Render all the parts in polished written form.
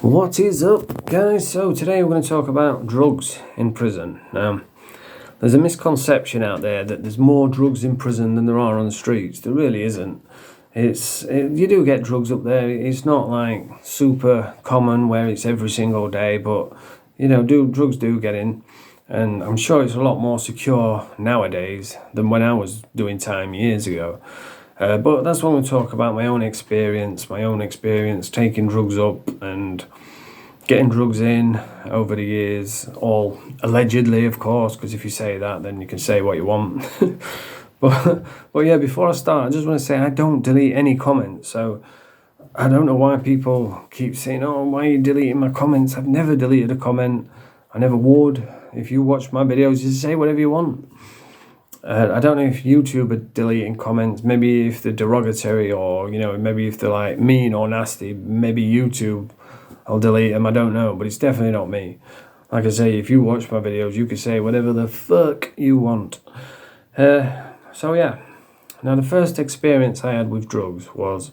What is up, guys? So today we're going to talk about drugs in prison. Now, there's a misconception out there that there's more drugs in prison than there are on the streets. There really isn't. You do get drugs up there. It's not like super common where it's every single day, but drugs do get in, and I'm sure it's a lot more secure nowadays than when I was doing time years ago. But that's what I'm going to talk about, my own experience taking drugs up and getting drugs in over the years, all allegedly, of course, because if you say that, then you can say what you want. but yeah, before I start, I just want to say I don't delete any comments. So I don't know why people keep saying, oh, why are you deleting my comments? I've never deleted a comment. I never would. If you watch my videos, you say whatever you want. I don't know if YouTube are deleting comments, maybe if they're derogatory or, maybe if they're like mean or nasty, maybe YouTube will delete them, I don't know, but it's definitely not me. Like I say, if you watch my videos, you can say whatever the fuck you want. So yeah, now the first experience I had with drugs was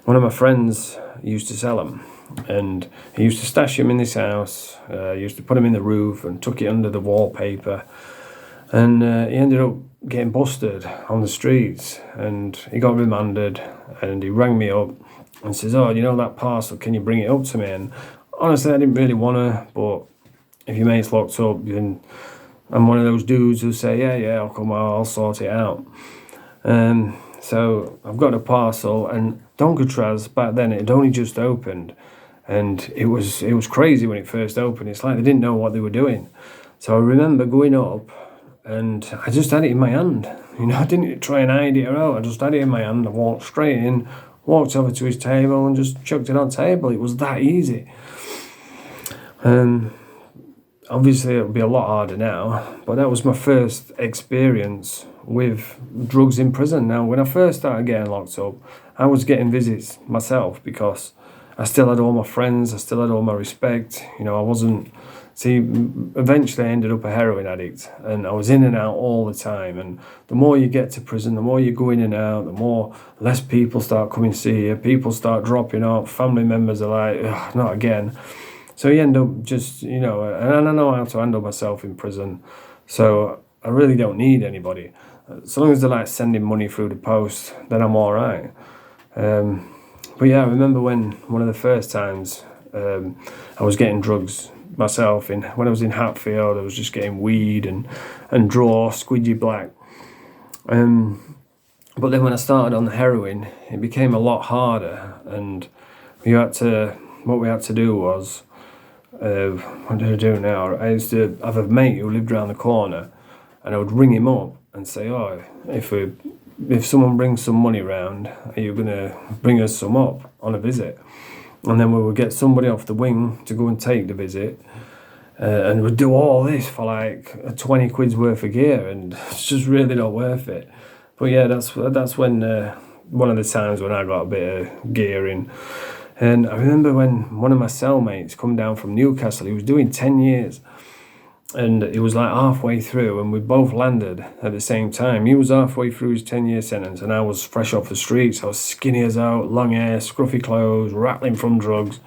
one of my friends used to sell them, and he used to stash them in this house, used to put them in the roof and tuck it under the wallpaper. And he ended up getting busted on the streets, and he got remanded, and he rang me up and says, oh, that parcel, can you bring it up to me? And honestly, I didn't really want to, but if your mate's locked up, then I'm one of those dudes who say, yeah, I'll come, I'll sort it out. So I've got a parcel, and Doncatraz back then, it had only just opened, and it was crazy when it first opened. It's like they didn't know what they were doing. So I remember going up, and I just had it in my hand. I didn't try and hide it out. I just had it in my hand. I walked straight in, walked over to his table and just chucked it on the table. It was that easy. Obviously, it would be a lot harder now, but that was my first experience with drugs in prison. Now, when I first started getting locked up, I was getting visits myself because I still had all my friends. I still had all my respect. I wasn't... See, eventually I ended up a heroin addict, and I was in and out all the time. And the more you get to prison, the more you go in and out, the more less people start coming to see you. People start dropping off. Family members are like, not again. So you end up just, and I know how to handle myself in prison. So I really don't need anybody. So long as they're like sending money through the post, then I'm all right. But yeah, I remember when one of the first times I was getting drugs myself, when I was in Hatfield, I was just getting weed and draw, squidgy black. But then when I started on the heroin, it became a lot harder, and what we had to do was, what did I do now? I used to have a mate who lived around the corner, and I would ring him up and say, oh, if someone brings some money round, are you going to bring us some up on a visit? And then we would get somebody off the wing to go and take the visit, and we'd do all this for like 20 quid's worth of gear, and it's just really not worth it. But yeah, that's when one of the times when I got a bit of gear in. And I remember when one of my cellmates come down from Newcastle. He was doing 10 years, and it was like halfway through, and we both landed at the same time. He was halfway through his 10-year sentence, and I was fresh off the streets. I was skinny as out, long hair, scruffy clothes, rattling from drugs.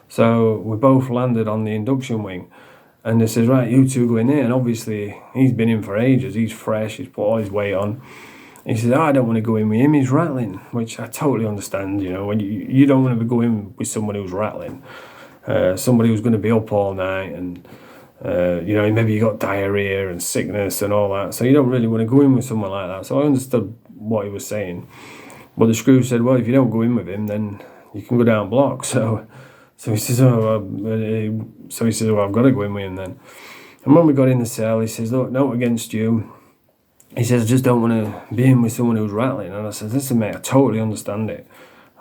So we both landed on the induction wing, and they says, right, you two go in there. And obviously he's been in for ages. He's fresh. He's put all his weight on. He says, I don't want to go in with him. He's rattling, which I totally understand. When you don't want to go in with someone who's rattling, somebody who's going to be up all night, and maybe you got diarrhea and sickness and all that. So you don't really want to go in with someone like that. So I understood what he was saying. But the screw said, well, if you don't go in with him, then you can go down block. So he says, well, I've got to go in with him then. And when we got in the cell, he says, look, no against you. He says, I just don't want to be in with someone who's rattling. And I said, listen, mate, I totally understand it.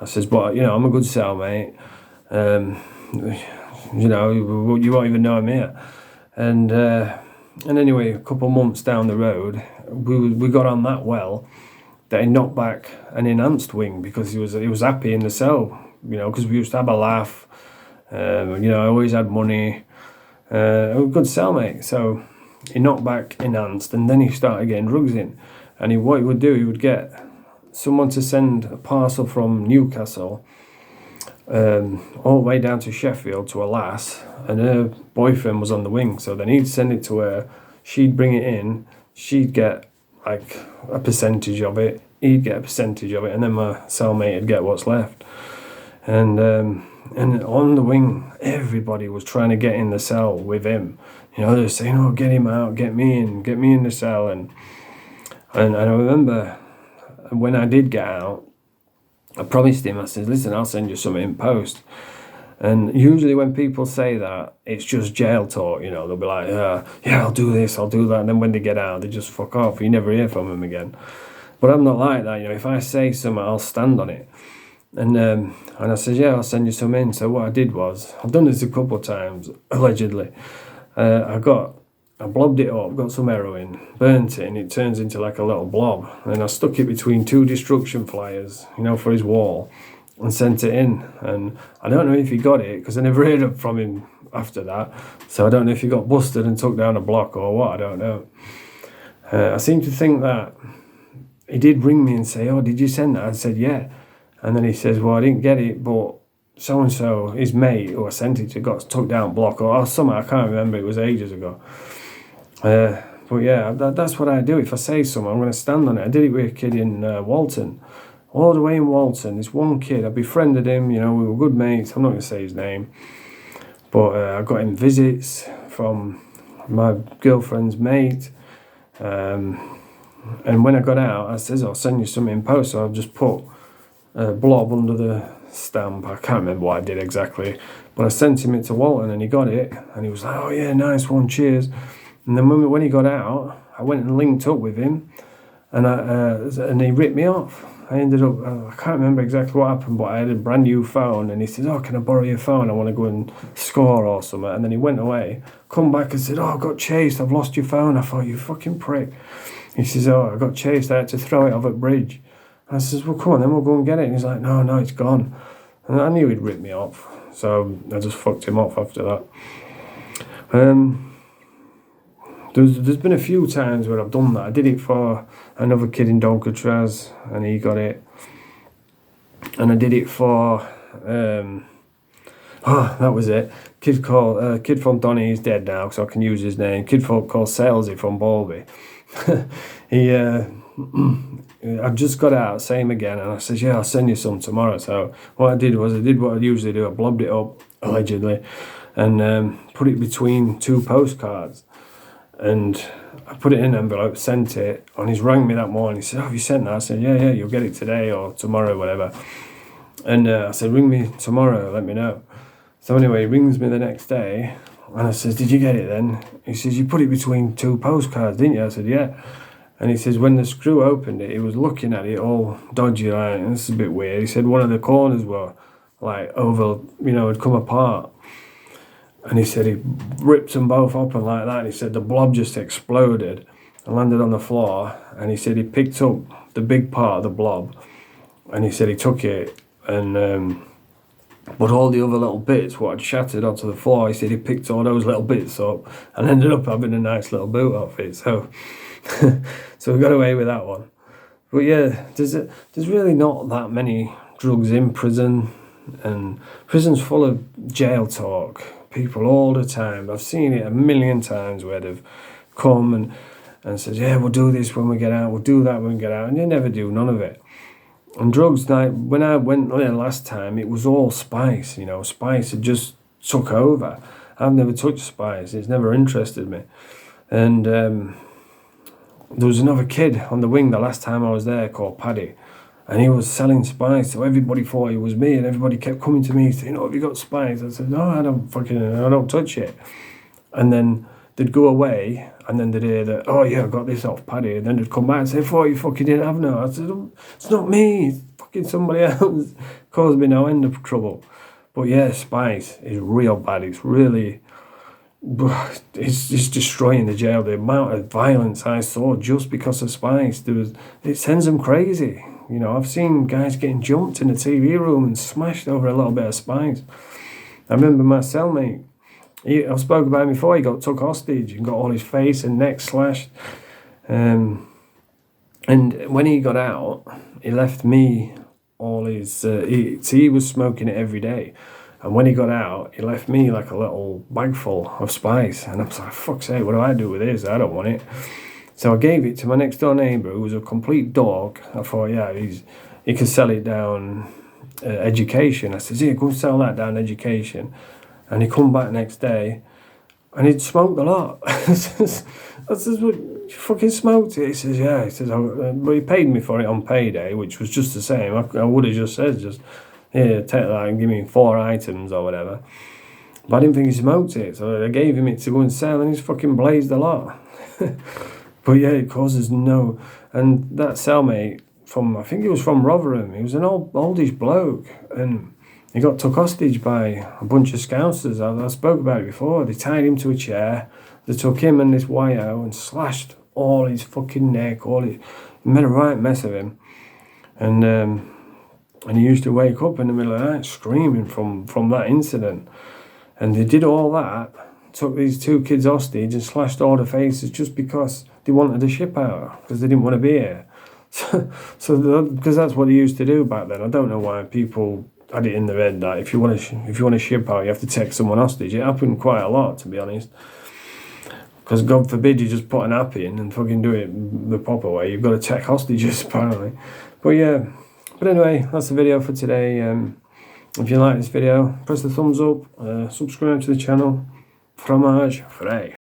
I says, but, I'm a good cellmate. You won't even know I'm here. And anyway, a couple of months down the road, we got on that well that he knocked back an enhanced wing because he was happy in the cell, because we used to have a laugh. I always had money. A good cellmate. So he knocked back enhanced, and then he started getting drugs in. And what he would do, he would get someone to send a parcel from Newcastle all the way down to Sheffield to a lass, and her boyfriend was on the wing. So then he'd send it to her, she'd bring it in, she'd get like a percentage of it, he'd get a percentage of it, and then my cellmate would get what's left. And on the wing, everybody was trying to get in the cell with him. You know, they were saying, "Oh, get him out, get me in the cell." And I remember when I did get out, I promised him, I said, "Listen, I'll send you something in post." And usually when people say that, it's just jail talk, you know. They'll be like, "Yeah, I'll do this, I'll do that." And then when they get out, they just fuck off. You never hear from them again. But I'm not like that, you know. If I say something, I'll stand on it. And I said, "Yeah, I'll send you some in." So what I did was, I've done this a couple of times, allegedly. I blobbed it up, got some heroin, burnt it, and it turns into like a little blob. And I stuck it between 2 destruction flyers, you know, for his wall, and sent it in. And I don't know if he got it, because I never heard from him after that. So I don't know if he got busted and took down a block or what, I don't know. I seem to think that he did ring me and say, "Oh, did you send that?" I said, "Yeah." And then he says, "Well, I didn't get it, but so-and-so, his mate who I sent it to, got took down block or something. I can't remember, it was ages ago." But yeah, that's what I do. If I say something, I'm going to stand on it. I did it with a kid in Walton. All the way in Walton, this one kid, I befriended him, you know, we were good mates. I'm not going to say his name. But I got him visits from my girlfriend's mate. And when I got out, I says, "I'll send you something in post." So I've just put a blob under the stamp. I can't remember what I did exactly, but I sent him it to Walton and he got it, and he was like, "Oh yeah, nice one, cheers." And then when he got out, I went and linked up with him, and he ripped me off. I ended up, I can't remember exactly what happened, but I had a brand new phone, and he said, "Oh, can I borrow your phone? I want to go and score or something." And then he went away, come back and said, "Oh, I got chased, I've lost your phone." I thought, "You fucking prick." He says, "Oh, I got chased, I had to throw it off at bridge." And I says, "Well, come on, then we'll go and get it." And he's like, no, it's gone." And I knew he'd rip me off, so I just fucked him off after that. There's been a few times where I've done that. I did it for another kid in Doncaster, and he got it. And I did it for, that was it. Kid from Donny, he's dead now, so I can use his name. Kid called Salesy from Balby. I just got out, same again, and I said, "Yeah, I'll send you some tomorrow." So what I did was, I did what I usually do. I blobbed it up, allegedly, and put it between 2 postcards. And I put it in an envelope, sent it, and he's rang me that morning. He said, "Oh, have you sent that?" I said, yeah, you'll get it today or tomorrow, whatever. And I said, "Ring me tomorrow, let me know." So anyway, he rings me the next day, and I says, "Did you get it then?" He says, "You put it between 2 postcards, didn't you?" I said, "Yeah." And he says, when the screw opened it, he was looking at it all dodgy, like, "This is a bit weird." He said one of the corners were like over, you know, had come apart. And he said he ripped them both open like that. And he said the blob just exploded and landed on the floor. And he said he picked up the big part of the blob. And he said he took it and but all the other little bits, what had shattered onto the floor, he said he picked all those little bits up and ended up having a nice little boot outfit. So, so we got away with that one. But yeah, there's really not that many drugs in prison, and prison's full of jail talk. People all the time. I've seen it a million times where they've come and says, "Yeah, we'll do this when we get out, we'll do that when we get out," and they never do none of it. And drugs, like when I went there last time, it was all spice, you know. Spice had just took over. I've never touched spice, it's never interested me. And there was another kid on the wing the last time I was there called Paddy, and he was selling spice, so everybody thought it was me, and everybody kept coming to me saying, "Oh, have you got spice?" I said, "No, I don't touch it." And then they'd go away, and then they'd hear that, "Oh yeah, I got this off Paddy," and then they'd come back and say, "I thought you fucking didn't have no." I said, "Oh, it's not me, it's fucking somebody else." Caused me no end of trouble. But yeah, spice is real bad. It's really, it's destroying the jail. The amount of violence I saw just because of spice, it sends them crazy. You know, I've seen guys getting jumped in the TV room and smashed over a little bit of spice. I remember my cellmate, I've spoken about him before, he got took hostage and got all his face and neck slashed. And when he got out, he left me all his. He was smoking it every day, and when he got out, he left me like a little bag full of spice, and I was like, "Fuck's sake, what do I do with this? I don't want it." So I gave it to my next door neighbour, who was a complete dog. I thought, yeah, he can sell it down education. I said, yeah, go and sell that down education. And he come back next day, and he'd smoked a lot. I says, what, you fucking smoked it? He says, yeah. He says, but he paid me for it on payday, which was just the same. I would have just said, yeah, take that and give me 4 items or whatever. But I didn't think he smoked it, so I gave him it to go and sell, and he's fucking blazed a lot. But yeah, it causes no. And that cellmate I think he was from Rotherham. He was an oldish bloke, and he got took hostage by a bunch of scousers. I spoke about it before. They tied him to a chair. They took him and this wire and slashed all his fucking neck. Made a right mess of him, and he used to wake up in the middle of the night screaming from that incident. And they did all that, took these 2 kids hostage and slashed all their faces just because they wanted the ship out, because they didn't want to be here. Because that's what they used to do back then. I don't know why people had it in their head that if you want to ship out, you have to take someone hostage. It happened quite a lot, to be honest. Because God forbid you just put an app in and fucking do it the proper way. You've got to take hostages, apparently. But yeah. But anyway, that's the video for today. If you like this video, press the thumbs up, subscribe to the channel. Fromage frais.